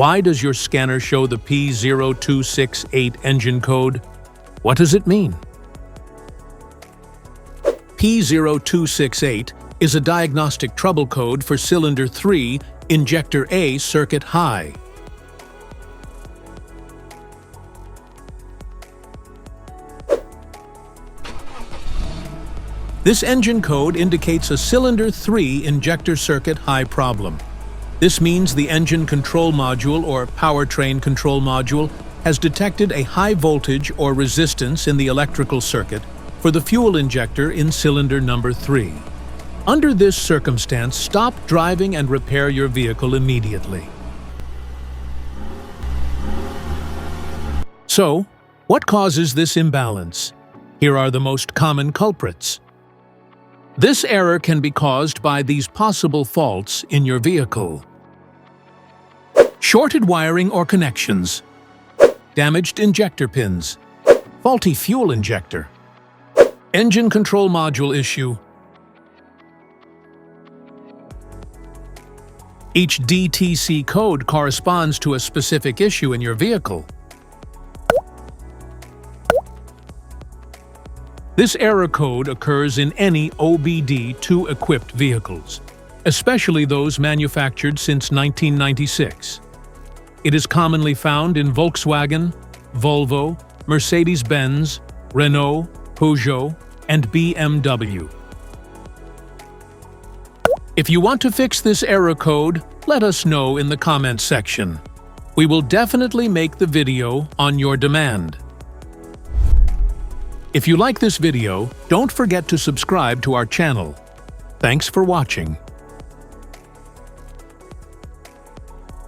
Why does your scanner show the P0268 engine code? What does it mean? P0268 is a diagnostic trouble code for cylinder 3, injector A circuit high. This engine code indicates a cylinder 3 injector circuit high problem. This means the engine control module or powertrain control module has detected a high voltage or resistance in the electrical circuit for the fuel injector in cylinder number 3. Under this circumstance, stop driving and repair your vehicle immediately. So, what causes this imbalance? Here are the most common culprits. This error can be caused by these possible faults in your vehicle. Shorted wiring or connections, damaged injector pins, faulty fuel injector, engine control module issue. Each DTC code corresponds to a specific issue in your vehicle. This error code occurs in any OBD2 equipped vehicles, especially those manufactured since 1996. It is commonly found in Volkswagen, Volvo, Mercedes-Benz, Renault, Peugeot, and BMW. If you want to fix this error code, let us know in the comments section. We will definitely make the video on your demand. If you like this video, don't forget to subscribe to our channel. Thanks for watching.